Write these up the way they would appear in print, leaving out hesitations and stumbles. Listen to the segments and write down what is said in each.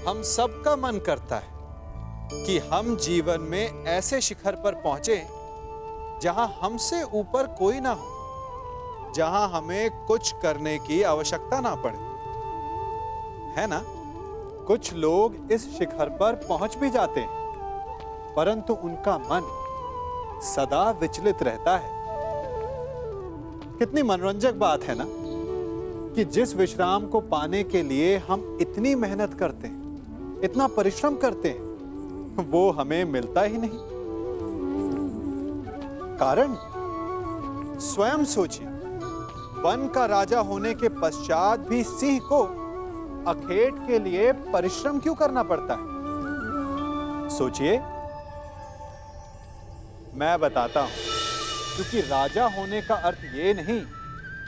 हम सबका मन करता है कि हम जीवन में ऐसे शिखर पर पहुंचे जहां हमसे ऊपर कोई ना हो, जहां हमें कुछ करने की आवश्यकता ना पड़े, है ना? कुछ लोग इस शिखर पर पहुंच भी जाते हैं, परंतु उनका मन सदा विचलित रहता है। कितनी मनोरंजक बात है ना कि जिस विश्राम को पाने के लिए हम इतनी मेहनत करते हैं, इतना परिश्रम करते हैं, वो हमें मिलता ही नहीं। कारण स्वयं सोचिए, वन का राजा होने के पश्चात भी सिंह को अखेट के लिए परिश्रम क्यों करना पड़ता है? सोचिए। मैं बताता हूं, क्योंकि राजा होने का अर्थ ये नहीं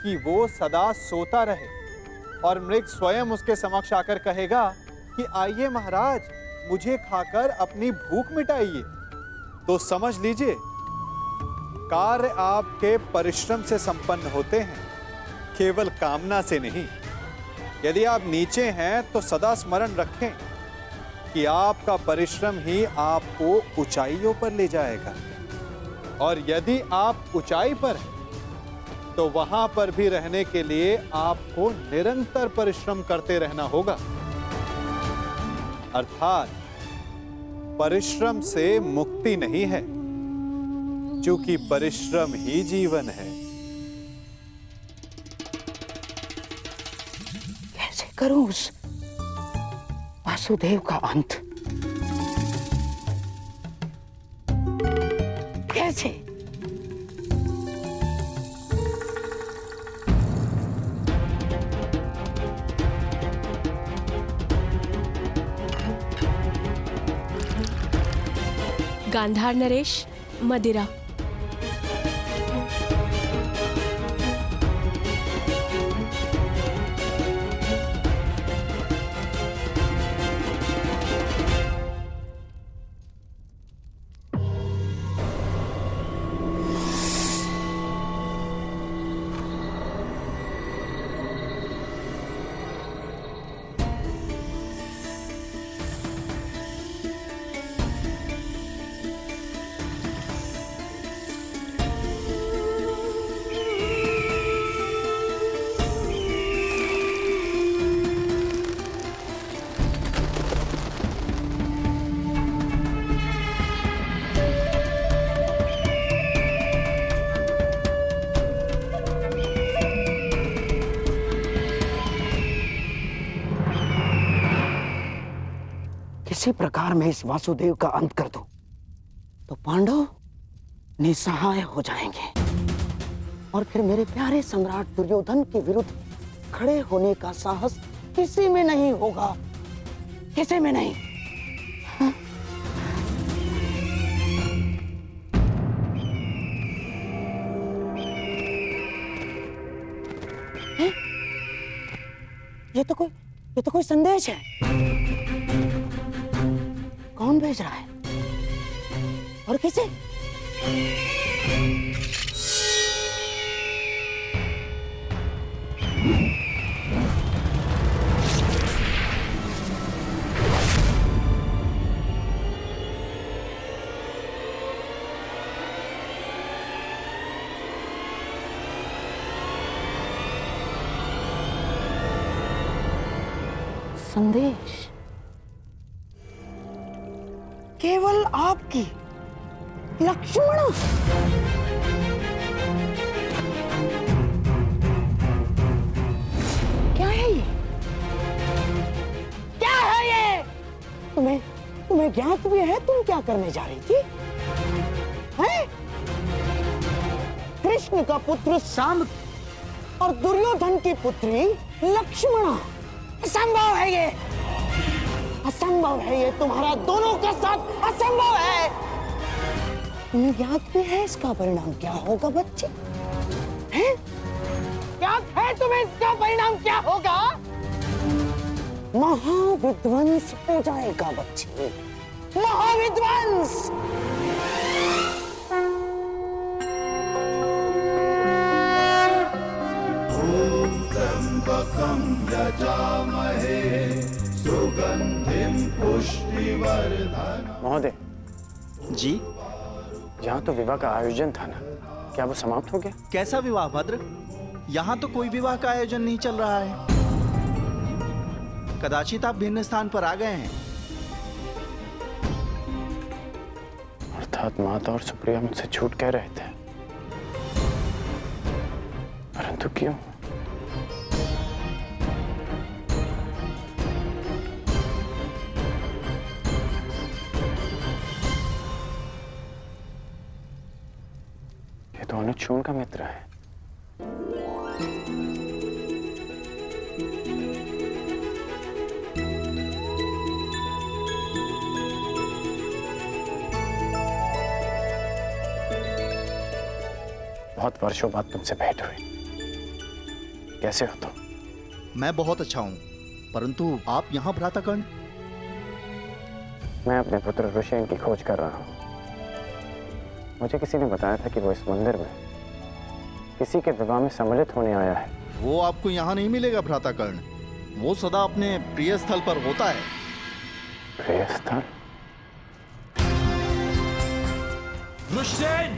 कि वो सदा सोता रहे और मृग स्वयं उसके समक्ष आकर कहेगा कि आइए महाराज, मुझे खाकर अपनी भूख मिटाइए। तो समझ लीजिए, कार्य आपके परिश्रम से संपन्न होते हैं, केवल कामना से नहीं। यदि आप नीचे हैं तो सदा स्मरण रखें कि आपका परिश्रम ही आपको ऊंचाइयों पर ले जाएगा, और यदि आप ऊंचाई पर हैं तो वहां पर भी रहने के लिए आपको निरंतर परिश्रम करते रहना होगा। अर्थात परिश्रम से मुक्ति नहीं है, क्योंकि परिश्रम ही जीवन है। कैसे करूं उस वासुदेव का अंत? कैसे? गांधार नरेश, मदिरा। किसी प्रकार मैं इस वासुदेव का अंत कर दूं तो पांडव निसहाय हो जाएंगे, और फिर मेरे प्यारे सम्राट दुर्योधन के विरुद्ध खड़े होने का साहस किसी में नहीं होगा, किसी में नहीं। हाँ? ये तो कोई संदेश है। कौन भेज रहा है और किसे? संदेश केवल आपकी लक्ष्मण। क्या है ये? क्या है ये? तुम्हें ज्ञात भी है तुम क्या करने जा रही थी? हैं? कृष्ण का पुत्र सांब और दुर्योधन की पुत्री लक्ष्मणा। असंभव है ये, असंभव है ये, तुम्हारा दोनों का साथ असंभव है। तुम्हें याद भी है इसका परिणाम क्या होगा बच्चे? हैं? याद है तुम्हें इसका परिणाम क्या होगा? महाविध्वंस हो जाएगा बच्चे, महाविध्वंस। त्र्यंबकं यजामहे सुगंधिं महोदय, जी, यहाँ तो विवाह का आयोजन था ना, क्या वो समाप्त हो गया? कैसा विवाह भद्र? यहाँ तो कोई विवाह का आयोजन नहीं चल रहा है। कदाचित आप भिन्न स्थान पर आ गए हैं। अर्थात माता और सुप्रिया मुझसे झूठ कह रहे थे, परंतु क्यों? ये तो अनुचून का मित्र है। बहुत वर्षों बाद तुमसे भेंट हुई। कैसे हो तुम? मैं बहुत अच्छा हूँ, परंतु आप यहाँ भ्राताकर्ण? मैं अपने पुत्र ऋषियन की खोज कर रहा हूँ। मुझे किसी ने बताया था कि वो इस मंदिर में किसी के विवाह में सम्मिलित होने आया है। वो आपको यहाँ नहीं मिलेगा भ्राताकर्ण। वो सदा अपने प्रिय स्थल पर होता है। प्रिय स्थल? वृषसेन!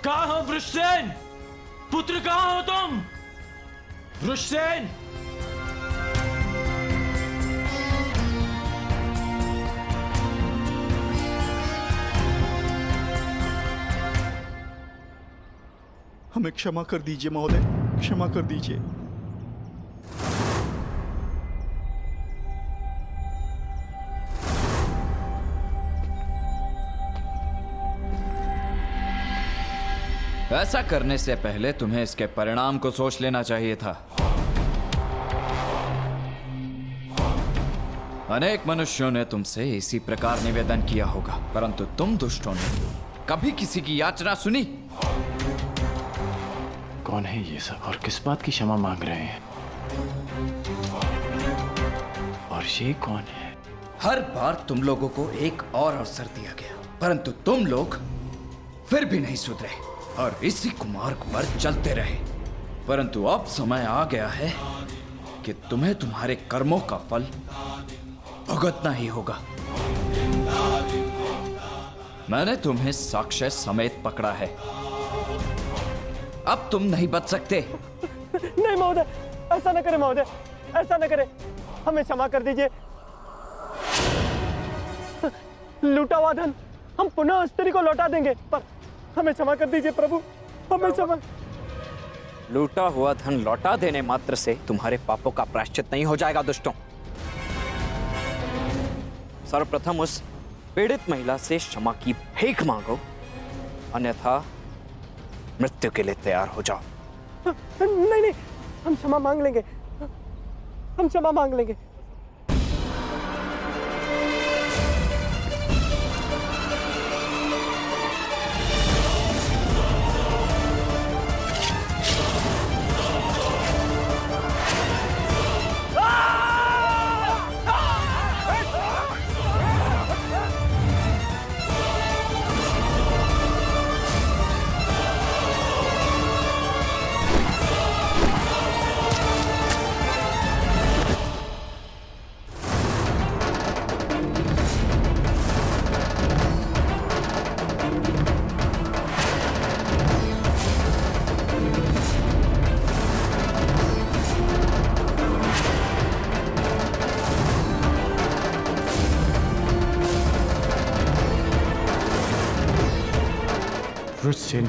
कहाँ हो वृषसेन? पुत्र कहाँ हो तुम? वृषसेन! हमें क्षमा कर दीजिए महोदय, क्षमा कर दीजिए। ऐसा करने से पहले तुम्हें इसके परिणाम को सोच लेना चाहिए था। अनेक मनुष्यों ने तुमसे इसी प्रकार निवेदन किया होगा, परंतु तुम दुष्टों ने कभी किसी की याचना सुनी? कौन है ये सब और किस बात की क्षमा मांग रहे हैं? और ये कौन है? हर बार तुम लोगों को एक और अवसर दिया गया, परंतु तुम लोग फिर भी नहीं सुधरे और इसी कुमार्ग पर चलते रहे। परंतु अब समय आ गया है कि तुम्हें तुम्हारे कर्मों का फल भुगतना ही होगा। मैंने तुम्हें साक्ष्य समेत पकड़ा है। अब तुम नहीं बच सकते। नहीं महोदय, ऐसा न करें महोदय, ऐसा न करें, हमें क्षमा कर दीजिए। लूटा हुआ धन हम पुनः स्त्री को लौटा देंगे, पर हमें क्षमा कर दीजिए प्रभु, हमें क्षमा। लूटा हुआ धन लौटा देने मात्र से तुम्हारे पापों का प्रायश्चित नहीं हो जाएगा दुष्टों। सर्वप्रथम उस पीड़ित महिला से क्षमा की भीख मांगो, अन्यथा मृत्यु के लिए तैयार हो जाओ। नहीं नहीं, हम क्षमा मांग लेंगे, हम क्षमा मांग लेंगे। वृषसेन,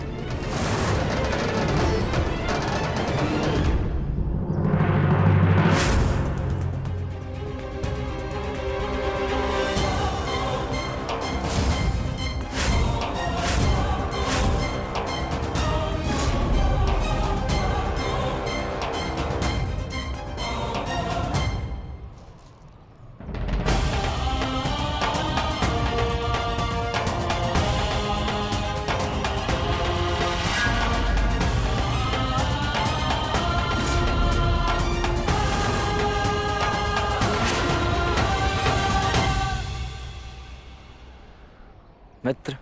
मित्र,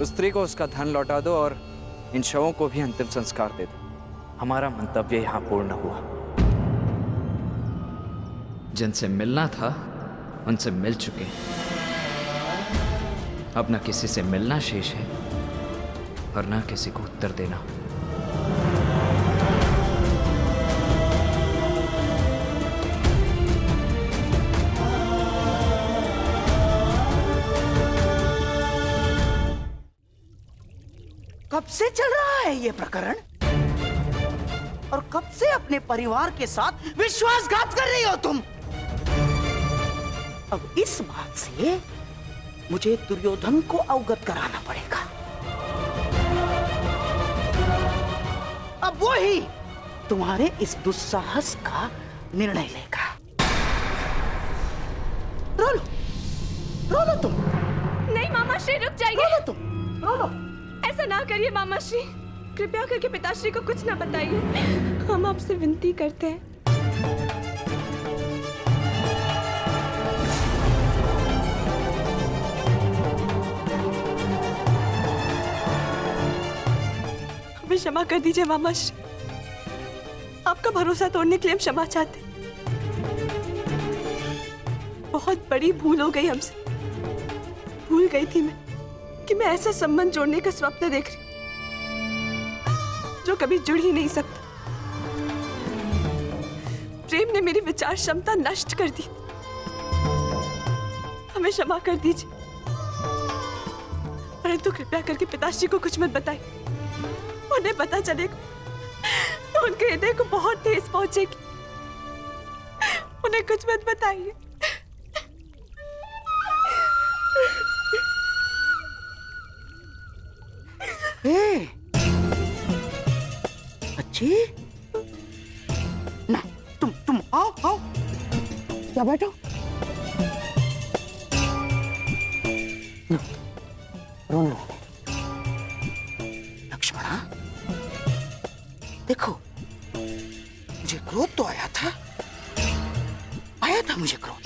उस स्त्री को उसका धन लौटा दो और इन शवों को भी अंतिम संस्कार दे दो। हमारा मंतव्य यहाँ पूर्ण हुआ। जिनसे मिलना था उनसे मिल चुके हैं। अब न किसी से मिलना शेष है और न किसी को उत्तर देना। कब से चल रहा है ये प्रकरण? और कब से अपने परिवार के साथ विश्वासघात कर रही हो तुम? अब इस बात से मुझे दुर्योधन को अवगत कराना पड़ेगा। अब वो ही तुम्हारे इस दुस्साहस का निर्णय लेगा। रो लो तुम। नहीं मामा श्री, रुक जाइए। रो लो। ऐसा ना करिए मामा श्री, कृपया करके पिताश्री को कुछ ना बताइए, हम आपसे विनती करते हैं। हमें क्षमा कर दीजिए मामा श्री, आपका भरोसा तोड़ने के लिए हम क्षमा चाहते। बहुत बड़ी भूल हो गई हमसे। भूल गई थी मैं कि मैं ऐसा संबंध जोड़ने का स्वप्न देख रही जो कभी जुड़ ही नहीं सकता। प्रेम ने मेरी विचार क्षमता नष्ट कर दी। हमें क्षमा कर दीजिए, परंतु कृपया करके पिताश्री को कुछ मत बताइए। उन्हें पता चलेगा तो उनके हृदय को बहुत ठेस पहुंचेगी। उन्हें कुछ मत बताइए। अच्छी ना, तुम आओ। क्या बैठो। रोना लक्ष्मणा, देखो मुझे क्रोध तो आया था मुझे क्रोध,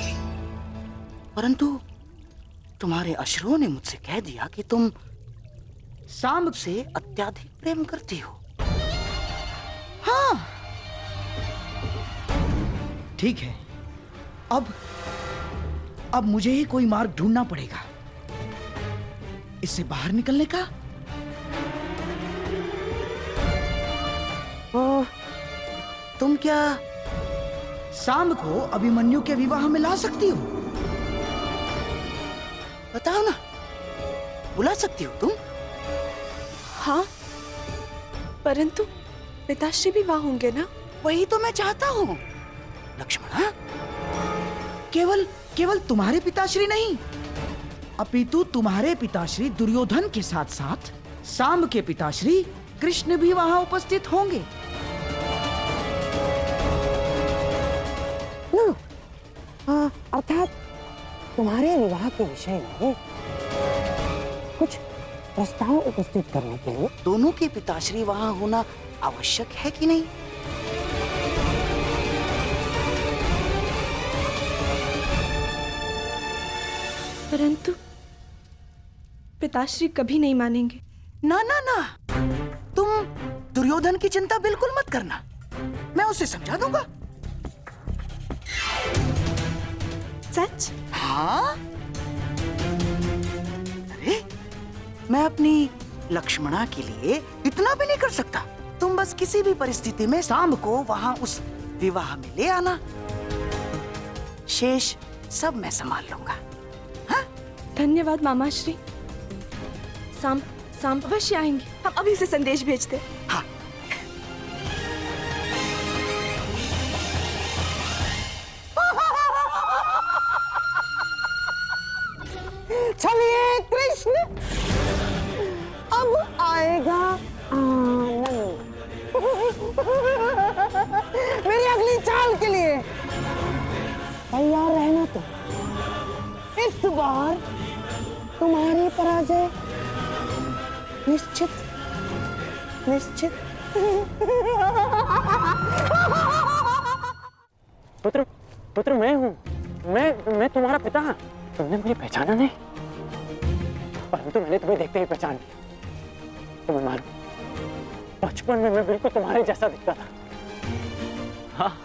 परंतु तुम्हारे अश्रुओं ने मुझसे कह दिया कि तुम सांब से अत्याधिक प्रेम करती हो। हाँ ठीक है, अब मुझे ही कोई मार्ग ढूंढना पड़ेगा इससे बाहर निकलने का। तुम क्या सांब को अभिमन्यु के विवाह में ला सकती हो? बताओ ना, बुला सकती हो तुम? हाँ, परंतु पिताश्री भी वहां होंगे ना? वही तो मैं चाहता हूँ लक्ष्मणा। केवल तुम्हारे पिताश्री नहीं, अपितु तुम्हारे पिताश्री दुर्योधन के साथ साथ सांब के पिताश्री कृष्ण भी वहां उपस्थित होंगे। अर्थात तुम्हारे विवाह के विषय में कुछ प्रस्ताव उपस्थित करने के लिए दोनों के पिताश्री वहां होना आवश्यक है कि नहीं? परंतु पिताश्री कभी नहीं मानेंगे। ना ना ना, तुम दुर्योधन की चिंता बिल्कुल मत करना, मैं उसे समझा दूंगा। सच? हाँ, अरे मैं अपनी लक्ष्मणा के लिए इतना भी नहीं कर सकता। तुम बस किसी भी परिस्थिति में सांब को वहां उस विवाह में ले आना, शेष सब मैं संभाल लूंगा। हाँ? धन्यवाद मामा श्री। सांब अवश्य आएंगे, हम अभी से संदेश भेजते। हाँ। चलिए कृष्ण, अब आएगा आनंद। मेरी अगली चाल के लिए तैयार रहना। तो इस बार तुम्हारी पराजय निश्चित। पुत्र मैं हूँ, मैं तुम्हारा पिता। तुमने मुझे पहचाना नहीं, परंतु मैंने तुम्हें देखते ही पहचान लिया। तुम्हें मालूम, बचपन में मैं बिल्कुल तुम्हारे जैसा दिखता था। हाँ,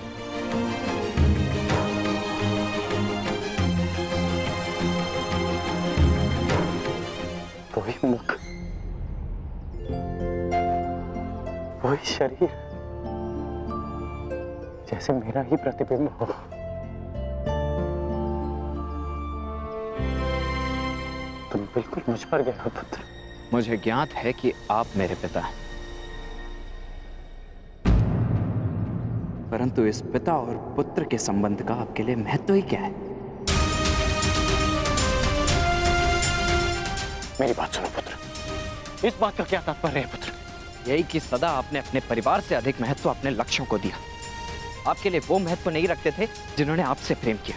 वही मुख, वही शरीर, जैसे मेरा ही प्रतिबिंब हो। तुम बिल्कुल मुझ पर गए हो पुत्र। मुझे ज्ञात है कि आप मेरे पिता हैं, परंतु इस पिता और पुत्र के संबंध का आपके लिए महत्व ही क्या है? मेरी बात सुनो पुत्र, इस बात का क्या तात्पर्य है पुत्र? यही कि सदा आपने अपने परिवार से अधिक महत्व अपने लक्ष्यों को दिया। आपके लिए वो महत्व नहीं रखते थे जिन्होंने आपसे प्रेम किया।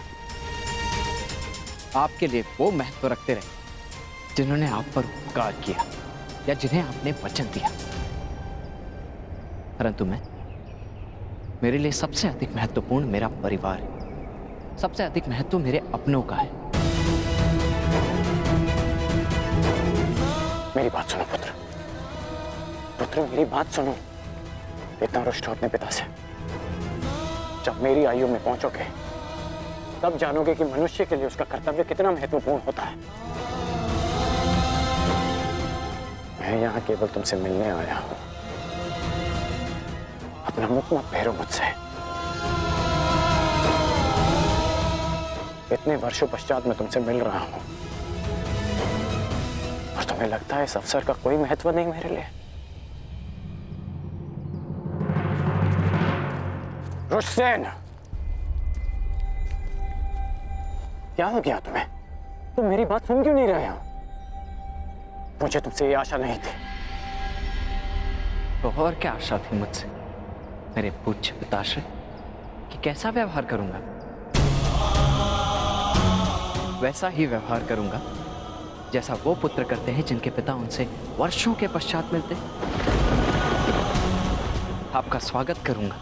आपके लिए वो महत्व रखते रहे जिन्होंने आप पर उपकार किया या जिन्हें आपने वचन दिया। परंतु मेरे लिए सबसे अधिक महत्वपूर्ण मेरा परिवार है। सबसे अधिक महत्व मेरे अपनों का है। मेरी बात सुनो पुत्र, पुत्र मेरी बात सुनो। इतना रुष्ट हो अपने पिता से। जब मेरी आयु में पहुंचोगे तब जानोगे कि मनुष्य के लिए उसका कर्तव्य कितना महत्वपूर्ण होता है। मैं यहाँ केवल तुमसे मिलने आया हूं। अपना मुख मत फेरो मुझसे। इतने वर्षों पश्चात मैं तुमसे मिल रहा हूं और तुम्हें लगता है इस अवसर का कोई महत्व नहीं मेरे लिए? रुष्सेन, क्या हो गया तुम्हें? तुम मेरी बात सुन क्यों नहीं रहे हो? मुझे तुमसे ये आशा नहीं थी। तो और क्या आशा थी मुझसे मेरे पूज्य पिताश्री कि कैसा व्यवहार करूंगा? वैसा ही व्यवहार करूंगा जैसा वो पुत्र करते हैं जिनके पिता उनसे वर्षों के पश्चात मिलते। आपका स्वागत करूंगा,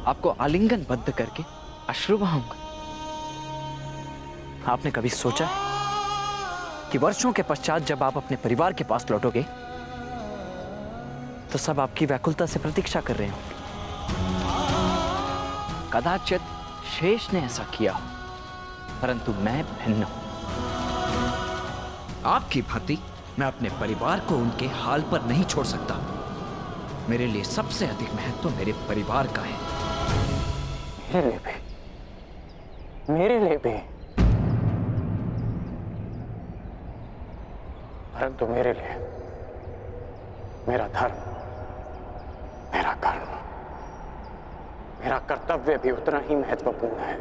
आपको आलिंगनबद्ध करके अश्रु बहाऊंगा। आपने कभी सोचा है कि वर्षों के पश्चात जब आप अपने परिवार के पास लौटोगे तो सब आपकी व्याकुलता से प्रतीक्षा कर रहे होंगे? कदाचित शेष ने ऐसा किया हो, परंतु मैं भिन्न हूं। आपकी भांति मैं अपने परिवार को उनके हाल पर नहीं छोड़ सकता। मेरे लिए सबसे अधिक महत्व मेरे परिवार का है। मेरे लिए भी, मेरे लिए भी, परंतु मेरे लिए मेरा धर्म, मेरा कर्म, मेरा कर्तव्य भी उतना ही महत्वपूर्ण है।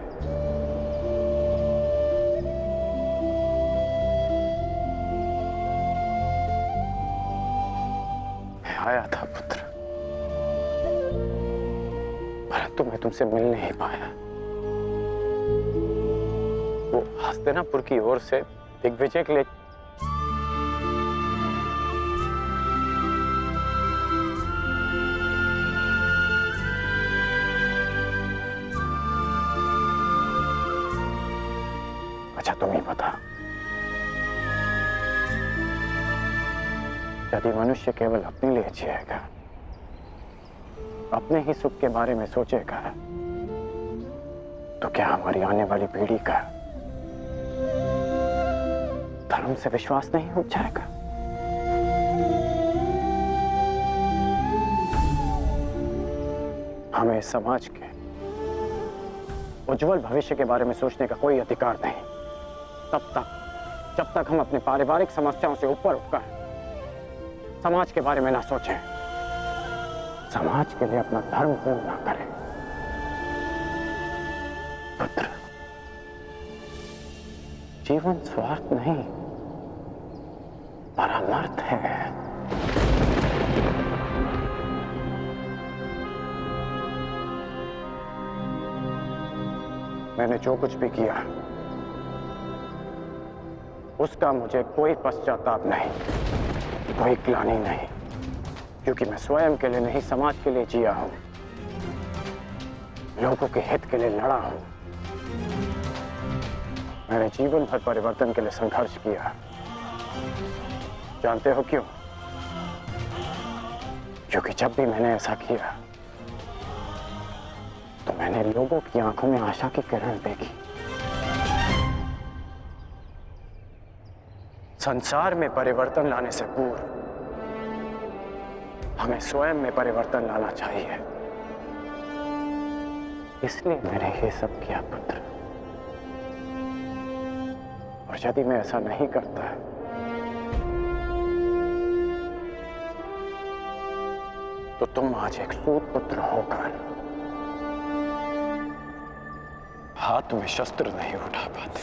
मैं आया था पुत्र, परंतु मैं तुमसे मिल नहीं पाया। वो हस्तिनापुर की ओर से दिग्विजय के लिए अच्छा तुम ही बता, यदि मनुष्य केवल अपने लिए जिएगा, अपने ही सुख के बारे में सोचेगा, तो क्या हमारी आने वाली पीढ़ी का धर्म से विश्वास नहीं उठ जाएगा? हमें समाज के उज्जवल भविष्य के बारे में सोचने का कोई अधिकार नहीं जब तक हम अपने पारिवारिक समस्याओं से ऊपर उठकर समाज के बारे में ना सोचें, समाज के लिए अपना धर्म पूर्ण ना करें। पुत्र, जीवन स्वार्थ नहीं, परमार्थ है। मैंने जो कुछ भी किया उसका मुझे कोई पश्चाताप नहीं, कोई ग्लानि नहीं, क्योंकि मैं स्वयं के लिए नहीं समाज के लिए जिया हूं, लोगों के हित के लिए लड़ा हूं। मैंने जीवन भर परिवर्तन के लिए संघर्ष किया। जानते हो क्यों? क्योंकि जब भी मैंने ऐसा किया तो मैंने लोगों की आंखों में आशा की किरण देखी। संसार में परिवर्तन लाने से पूर्व हमें स्वयं में परिवर्तन लाना चाहिए। इसलिए मैंने ये सब किया पुत्र। और यदि मैं ऐसा नहीं करता तो तुम आज एक सूत पुत्र होकर हाथ में शस्त्र नहीं उठा पाते।